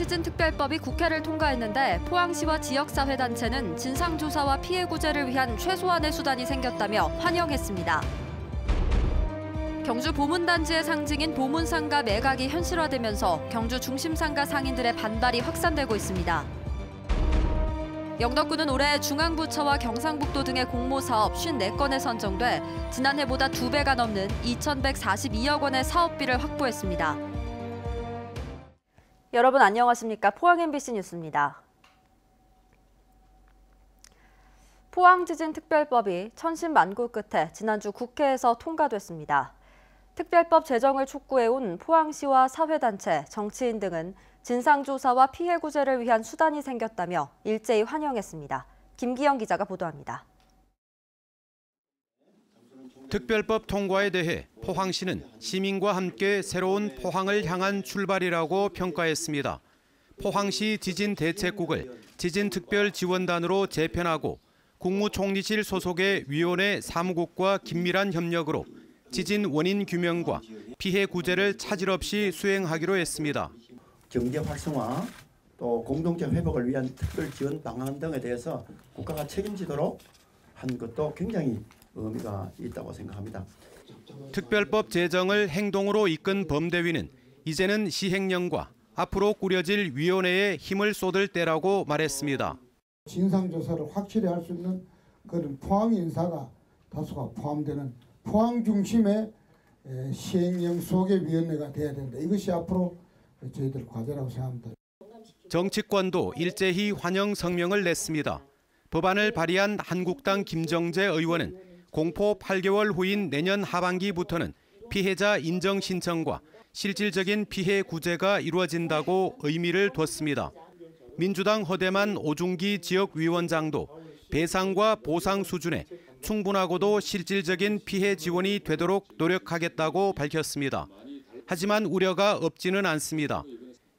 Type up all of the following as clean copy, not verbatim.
포항지진특별법이 국회를 통과했는데 포항시와 지역사회단체는 진상조사와 피해 구제를 위한 최소한의 수단이 생겼다며 환영했습니다. 경주 보문단지의 상징인 보문상가 매각이 현실화되면서 경주 중심상가 상인들의 반발이 확산되고 있습니다. 영덕구는 올해 중앙부처와 경상북도 등의 공모사업 54건에 선정돼 지난해보다 2배가 넘는 2,142억 원의 사업비를 확보했습니다. 여러분 안녕하십니까? 포항 MBC 뉴스입니다. 포항지진특별법이 천신만고 끝에 지난주 국회에서 통과됐습니다. 특별법 제정을 촉구해온 포항시와 사회단체, 정치인 등은 진상조사와 피해 구제를 위한 수단이 생겼다며 일제히 환영했습니다. 김기영 기자가 보도합니다. 특별법 통과에 대해 포항시는 시민과 함께 새로운 포항을 향한 출발이라고 평가했습니다. 포항시 지진대책국을 지진특별지원단으로 재편하고 국무총리실 소속의 위원회 사무국과 긴밀한 협력으로 지진 원인 규명과 피해 구제를 차질 없이 수행하기로 했습니다. 경제 활성화, 또 공동체 회복을 위한 특별 지원 방안 등에 대해서 국가가 책임지도록 한 것도 굉장히 의미가 있다고 생각합니다. 특별법 제정을 행동으로 이끈 범대위는 이제는 시행령과 앞으로 꾸려질 위원회에 힘을 쏟을 때라고 말했습니다. 진상조사를 확실히 할 수 있는 그런 포항 인사가 다수가 포함되는 포항 중심의 시행령 속의 위원회가 돼야 된다. 이것이 앞으로 저희들 과제라고 생각합니다. 정치권도 일제히 환영 성명을 냈습니다. 법안을 발의한 한국당 김정재 의원은 공포 8개월 후인 내년 하반기부터는 피해자 인정 신청과 실질적인 피해 구제가 이루어진다고 의미를 뒀습니다. 민주당 허대만 오중기 지역위원장도 배상과 보상 수준에 충분하고도 실질적인 피해 지원이 되도록 노력하겠다고 밝혔습니다. 하지만 우려가 없지는 않습니다.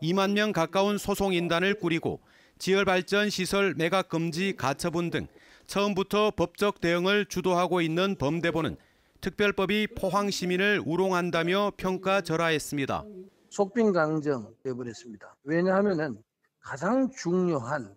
2만 명 가까운 소송인단을 꾸리고 지열발전시설 매각 금지 가처분 등 처음부터 법적 대응을 주도하고 있는 범대본은 특별법이 포항 시민을 우롱한다며 평가절하했습니다. 속빈강정 되어버렸습니다. 왜냐하면 가장 중요한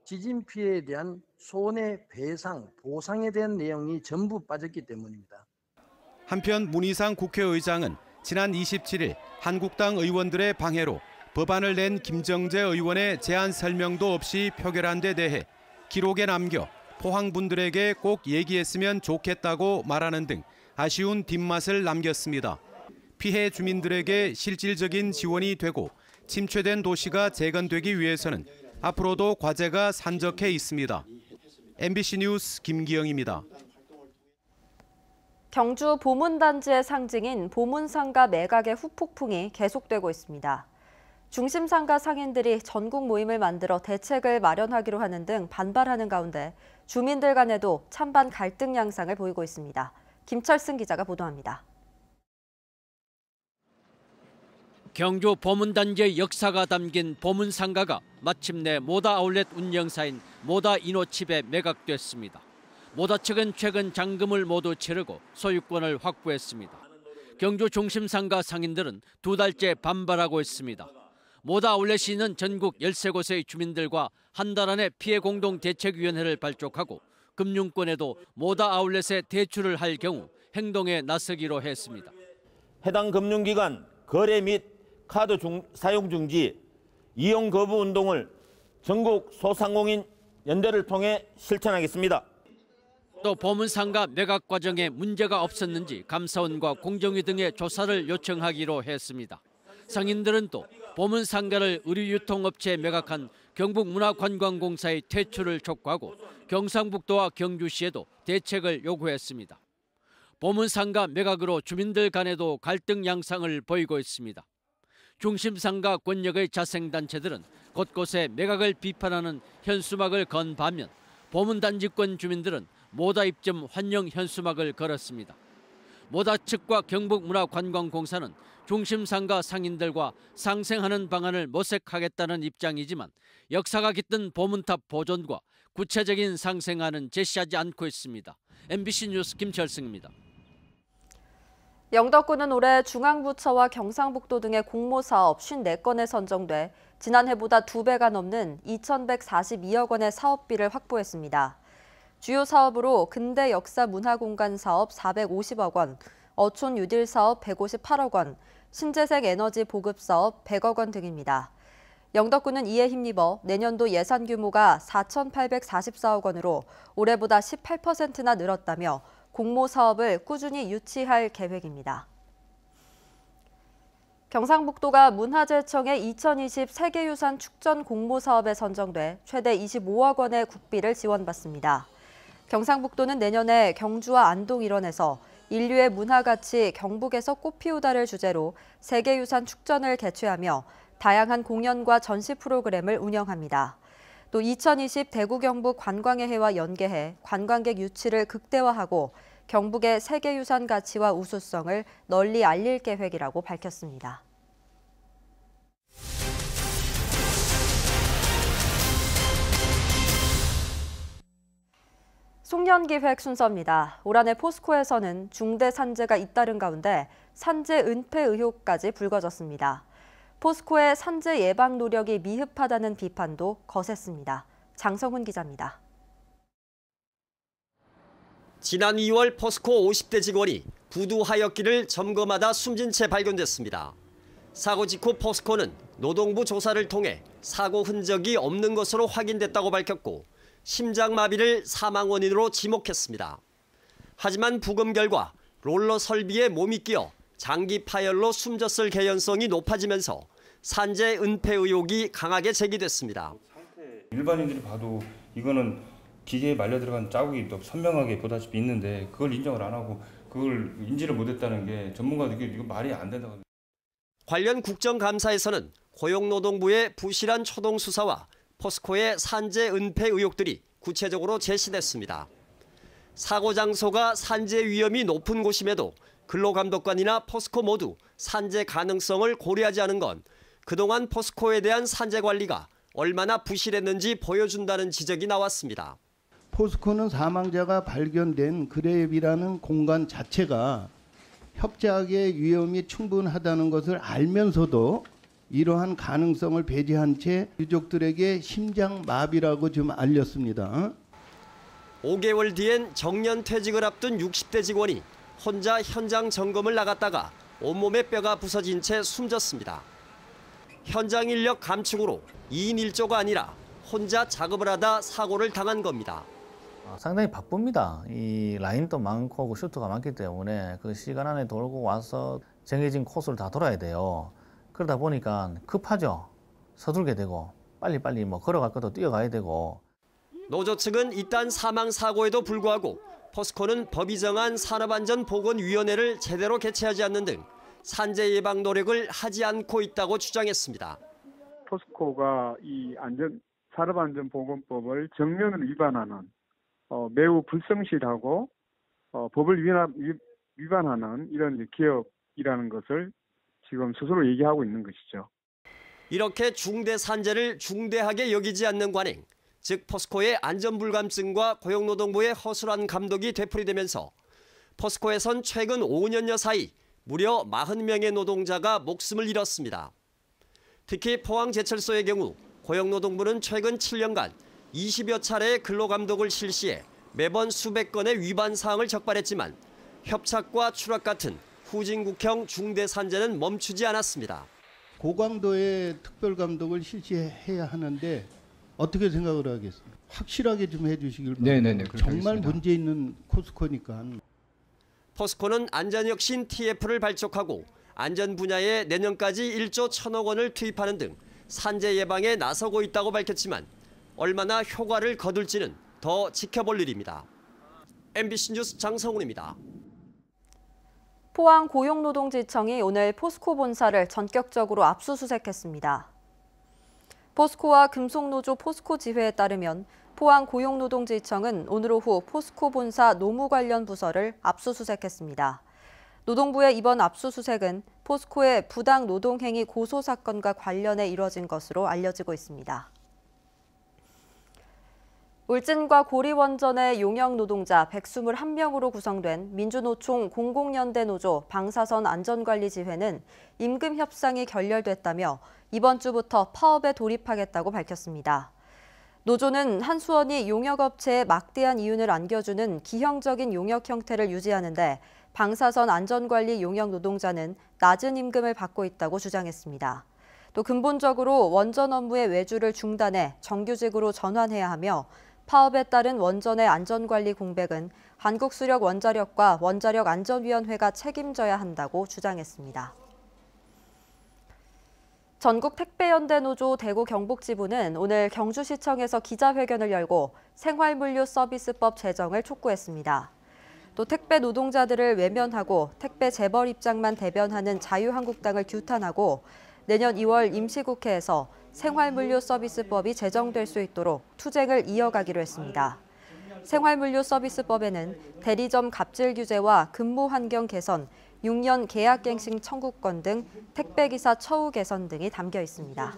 지진 피해에 대한 손해배상, 보상에 대한 내용이 전부 빠졌기 때문입니다. 한편 문희상 국회의장은 지난 27일 한국당 의원들의 방해로 법안을 낸 김정재 의원의 제안 설명도 없이 표결한 데 대해 기록에 남겨 포항 분들에게 꼭 얘기했으면 좋겠다고 말하는 등 아쉬운 뒷맛을 남겼습니다. 피해 주민들에게 실질적인 지원이 되고 침체된 도시가 재건되기 위해서는 앞으로도 과제가 산적해 있습니다. MBC 뉴스 김기영입니다. 경주 보문단지의 상징인 보문상가 매각의 후폭풍이 계속되고 있습니다. 중심상가 상인들이 전국 모임을 만들어 대책을 마련하기로 하는 등 반발하는 가운데 주민들 간에도 찬반 갈등 양상을 보이고 있습니다. 김철승 기자가 보도합니다. 경주 보문단지의 역사가 담긴 보문상가가 마침내 모다 아울렛 운영사인 모다 이노칩에 매각됐습니다. 모다 측은 최근 잔금을 모두 치르고 소유권을 확보했습니다. 경주 중심상가 상인들은 2달째 반발하고 있습니다. 모다 아울렛이 있는 전국 13곳의 주민들과 한 달 안에 피해 공동 대책위원회를 발족하고 금융권에도 모다 아울렛에 대출을 할 경우 행동에 나서기로 했습니다. 해당 금융기관 거래 및 카드 사용 중지, 이용 거부 운동을 전국 소상공인 연대를 통해 실천하겠습니다. 또 보문상가 매각 과정에 문제가 없었는지 감사원과 공정위 등의 조사를 요청하기로 했습니다. 상인들은 또 보문상가를 의류유통업체에 매각한 경북문화관광공사의 퇴출을 촉구하고 경상북도와 경주시에도 대책을 요구했습니다. 보문상가 매각으로 주민들 간에도 갈등 양상을 보이고 있습니다. 중심상가 권력의 자생단체들은 곳곳에 매각을 비판하는 현수막을 건 반면 보문단지권 주민들은 모다 입점 환영 현수막을 걸었습니다. 모다 측과 경북문화관광공사는 중심상가 상인들과 상생하는 방안을 모색하겠다는 입장이지만 역사가 깃든 보문탑 보존과 구체적인 상생안은 제시하지 않고 있습니다. MBC 뉴스 김철승입니다. 영덕구는 올해 중앙부처와 경상북도 등의 공모사업 54건에 선정돼 지난해보다 2배가 넘는 2,142억 원의 사업비를 확보했습니다. 주요 사업으로 근대 역사 문화공간 사업 450억 원, 어촌 뉴딜 사업 158억 원, 신재생 에너지 보급 사업 100억 원 등입니다. 영덕군은 이에 힘입어 내년도 예산 규모가 4,844억 원으로 올해보다 18%나 늘었다며 공모 사업을 꾸준히 유치할 계획입니다. 경상북도가 문화재청의 2020 세계유산 축전 공모 사업에 선정돼 최대 25억 원의 국비를 지원받습니다. 경상북도는 내년에 경주와 안동 일원에서 인류의 문화가치 경북에서 꽃피우다를 주제로 세계유산 축전을 개최하며 다양한 공연과 전시 프로그램을 운영합니다. 또 2020 대구 경북 관광의 해와 연계해 관광객 유치를 극대화하고 경북의 세계유산 가치와 우수성을 널리 알릴 계획이라고 밝혔습니다. 송년기획 순서입니다. 올 한해 포스코에서는 중대 산재가 잇따른 가운데 산재 은폐 의혹까지 불거졌습니다. 포스코의 산재 예방 노력이 미흡하다는 비판도 거셌습니다. 장성훈 기자입니다. 지난 2월 포스코 50대 직원이 부두 하역기를 점검하다 숨진 채 발견됐습니다. 사고 직후 포스코는 노동부 조사를 통해 사고 흔적이 없는 것으로 확인됐다고 밝혔고 심장마비를 사망 원인으로 지목했습니다. 하지만 부검 결과 롤러 설비에 몸이 끼어 장기 파열로 숨졌을 개연성이 높아지면서 산재 은폐 의혹이 강하게 제기됐습니다. 일반인들이 봐도 이거는 기계에 말려 들어간 자국이 또 선명하게 보다시피 있는데 그걸 인정을 안 하고 그걸 인지를 못했다는 게 전문가들이 이거 말이 안 된다고 합니다. 관련 국정감사에서는 고용노동부의 부실한 초동 수사와 포스코의 산재 은폐 의혹들이 구체적으로 제시됐습니다. 사고 장소가 산재 위험이 높은 곳임에도 근로감독관이나 포스코 모두 산재 가능성을 고려하지 않은 건 그동안 포스코에 대한 산재 관리가 얼마나 부실했는지 보여준다는 지적이 나왔습니다. 포스코는 사망자가 발견된 그랩이라는 공간 자체가 협작의 위험이 충분하다는 것을 알면서도 이러한 가능성을 배제한 채 유족들에게 심장마비라고 좀 알렸습니다. 5개월 뒤엔 정년 퇴직을 앞둔 60대 직원이 혼자 현장 점검을 나갔다가 온몸에 뼈가 부서진 채 숨졌습니다. 현장 인력 감축으로 2인 1조가 아니라 혼자 작업을 하다 사고를 당한 겁니다. 상당히 바쁩니다. 이 라인도 많고 슈트가 많기 때문에 그 시간 안에 돌고 와서 정해진 코스를 다 돌아야 돼요. 그러다 보니까 급하죠. 서둘게 되고 빨리빨리 뭐 걸어갈 것도 뛰어가야 되고. 노조 측은 이딴 사망 사고에도 불구하고 포스코는 법이 정한 산업안전보건위원회를 제대로 개최하지 않는 등 산재 예방 노력을 하지 않고 있다고 주장했습니다. 포스코가 이 산업안전보건법을 정면으로 위반하는 매우 불성실하고 법을 위반하는 이런 기업이라는 것을 지금 스스로 얘기하고 있는 것이죠. 이렇게 중대 산재를 중대하게 여기지 않는 관행, 즉 포스코의 안전불감증과 고용노동부의 허술한 감독이 되풀이되면서 포스코에선 최근 5년여 사이 무려 40명의 노동자가 목숨을 잃었습니다. 특히 포항제철소의 경우 고용노동부는 최근 7년간 20여 차례의 근로감독을 실시해 매번 수백 건의 위반 사항을 적발했지만 협착과 추락 같은 후진국형 중대 산재는 멈추지 않았습니다. 고강도의 특별감독을 실시해야 하는데 어떻게 생각을 하겠습니까? 확실하게 좀 해주시길 바랍니다. 정말 문제 있는 포스코니까. 포스코는 안전혁신 TF를 발족하고 안전 분야에 내년까지 1조 1,000억 원을 투입하는 등 산재 예방에 나서고 있다고 밝혔지만 얼마나 효과를 거둘지는 더 지켜볼 일입니다. MBC 뉴스 장성훈입니다. 포항 고용노동지청이 오늘 포스코 본사를 전격적으로 압수수색했습니다. 포스코와 금속노조 포스코 지회에 따르면 포항 고용노동지청은 오늘 오후 포스코 본사 노무 관련 부서를 압수수색했습니다. 노동부의 이번 압수수색은 포스코의 부당 노동행위 고소 사건과 관련해 이뤄진 것으로 알려지고 있습니다. 울진과 고리원전의 용역 노동자 121명으로 구성된 민주노총 공공연대 노조 방사선 안전관리지회는 임금 협상이 결렬됐다며 이번 주부터 파업에 돌입하겠다고 밝혔습니다. 노조는 한수원이 용역업체에 막대한 이윤을 안겨주는 기형적인 용역 형태를 유지하는데 방사선 안전관리 용역 노동자는 낮은 임금을 받고 있다고 주장했습니다. 또 근본적으로 원전 업무의 외주를 중단해 정규직으로 전환해야 하며 파업에 따른 원전의 안전관리 공백은 한국수력원자력과 원자력안전위원회가 책임져야 한다고 주장했습니다. 전국택배연대노조 대구 경북지부는 오늘 경주시청에서 기자회견을 열고 생활물류서비스법 제정을 촉구했습니다. 또 택배 노동자들을 외면하고 택배 재벌 입장만 대변하는 자유한국당을 규탄하고 내년 2월 임시국회에서 생활물류서비스법이 제정될 수 있도록 투쟁을 이어가기로 했습니다. 생활물류서비스법에는 대리점 갑질 규제와 근무 환경 개선, 6년 계약갱신 청구권 등 택배기사 처우 개선 등이 담겨 있습니다.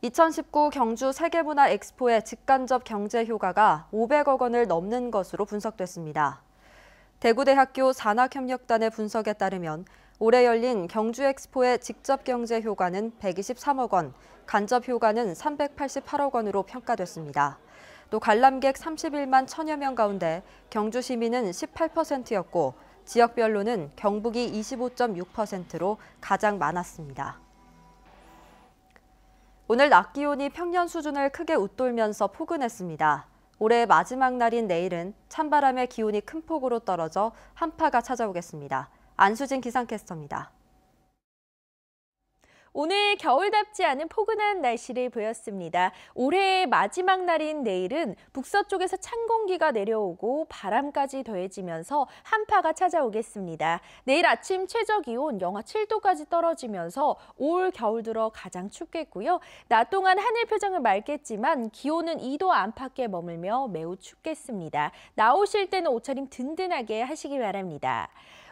2019 경주 세계문화 엑스포의 직간접 경제 효과가 500억 원을 넘는 것으로 분석됐습니다. 대구대학교 산학협력단의 분석에 따르면 올해 열린 경주 엑스포의 직접 경제 효과는 123억 원, 간접 효과는 388억 원으로 평가됐습니다. 또 관람객 31만 1000여 명 가운데 경주 시민은 18%였고 지역별로는 경북이 25.6%로 가장 많았습니다. 오늘 낮 기온이 평년 수준을 크게 웃돌면서 포근했습니다. 올해 마지막 날인 내일은 찬바람에 기온이 큰 폭으로 떨어져 한파가 찾아오겠습니다. 안수진 기상캐스터입니다. 오늘 겨울답지 않은 포근한 날씨를 보였습니다. 올해의 마지막 날인 내일은 북서쪽에서 찬 공기가 내려오고 바람까지 더해지면서 한파가 찾아오겠습니다. 내일 아침 최저기온 영하 7도까지 떨어지면서 올 겨울 들어 가장 춥겠고요. 낮 동안 하늘 표정은 맑겠지만 기온은 2도 안팎에 머물며 매우 춥겠습니다. 나오실 때는 옷차림 든든하게 하시기 바랍니다.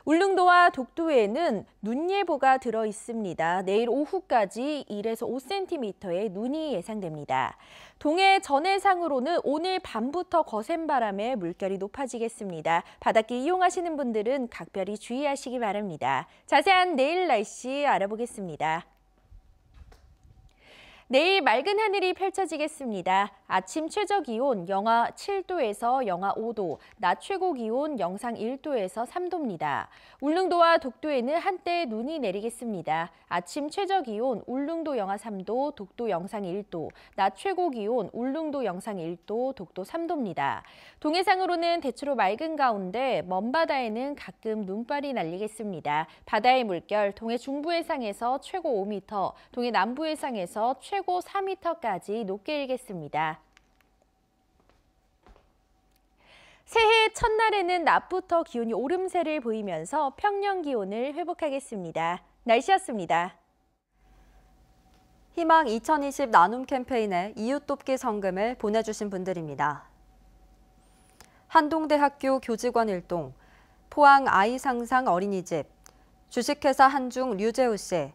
울릉도와 독도에는 눈 예보가 들어 있습니다. 내일 오후까지 1에서 5cm의 눈이 예상됩니다. 동해 전해상으로는 오늘 밤부터 거센 바람에 물결이 높아지겠습니다. 바닷길 이용하시는 분들은 각별히 주의하시기 바랍니다. 자세한 내일 날씨 알아보겠습니다. 내일 맑은 하늘이 펼쳐지겠습니다. 아침 최저기온 영하 7도에서 영하 5도, 낮 최고기온 영상 1도에서 3도입니다. 울릉도와 독도에는 한때 눈이 내리겠습니다. 아침 최저기온 울릉도 영하 3도, 독도 영상 1도, 낮 최고기온 울릉도 영상 1도, 독도 3도입니다. 동해상으로는 대체로 맑은 가운데 먼바다에는 가끔 눈발이 날리겠습니다. 바다의 물결 동해 중부해상에서 최고 5m, 동해 남부해상에서 최고 4m까지 높게 일겠습니다. 새해 첫날에는 낮부터 기온이 오름세를 보이면서 평년 기온을 회복하겠습니다. 날씨였습니다. 희망 2020 나눔 캠페인에 이웃 돕기 성금을 보내주신 분들입니다. 한동대학교 교직원 일동, 포항 아이상상 어린이집, 주식회사 한중 류재우 씨,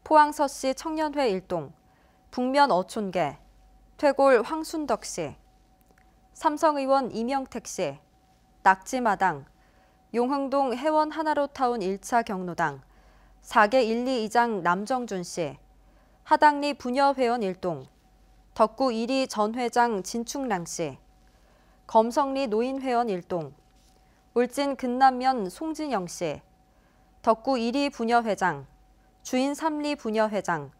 포항서씨 청년회 일동, 북면 어촌계, 퇴골 황순덕 씨, 삼성의원 이명택 씨, 낙지마당, 용흥동 해원 하나로타운 1차 경로당, 4개 1, 2 2장 남정준 씨, 하당리 부녀회원 일동, 덕구 1위 전 회장 진충랑 씨, 검성리 노인회원 일동, 울진 근남면 송진영 씨, 덕구 1위 부녀회장, 주인 3리 부녀회장,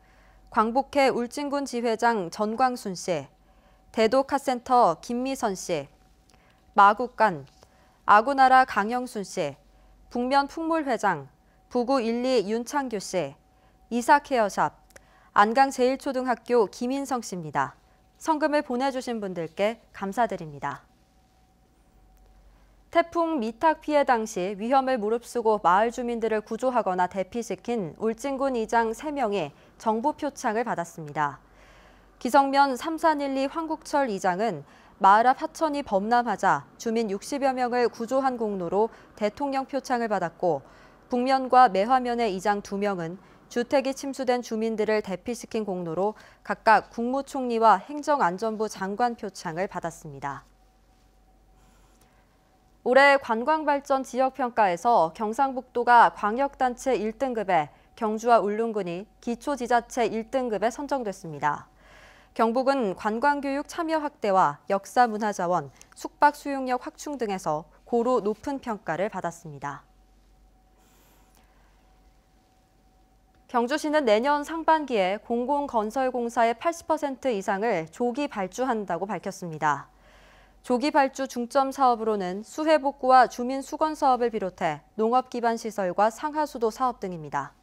광복회 울진군 지회장 전광순 씨, 대도 카센터 김미선 씨, 마국간, 아구나라 강영순 씨, 북면 풍물회장, 부구 1리 윤창규 씨, 이삭헤어샵, 안강제일초등학교 김인성 씨입니다. 성금을 보내주신 분들께 감사드립니다. 태풍 미탁 피해 당시 위험을 무릅쓰고 마을 주민들을 구조하거나 대피시킨 울진군 이장 3명이 정부 표창을 받았습니다. 기성면 3312 황국철 이장은 마을 앞 하천이 범람하자 주민 60여 명을 구조한 공로로 대통령 표창을 받았고 북면과 매화면의 이장 2명은 주택이 침수된 주민들을 대피시킨 공로로 각각 국무총리와 행정안전부 장관 표창을 받았습니다. 올해 관광발전 지역평가에서 경상북도가 광역단체 1등급에 경주와 울릉군이 기초지자체 1등급에 선정됐습니다. 경북은 관광교육 참여 확대와 역사문화자원, 숙박 수용력 확충 등에서 고루 높은 평가를 받았습니다. 경주시는 내년 상반기에 공공건설공사의 80% 이상을 조기 발주한다고 밝혔습니다. 조기 발주 중점 사업으로는 수해복구와 주민수건 사업을 비롯해 농업 기반 시설과 상하수도 사업 등입니다.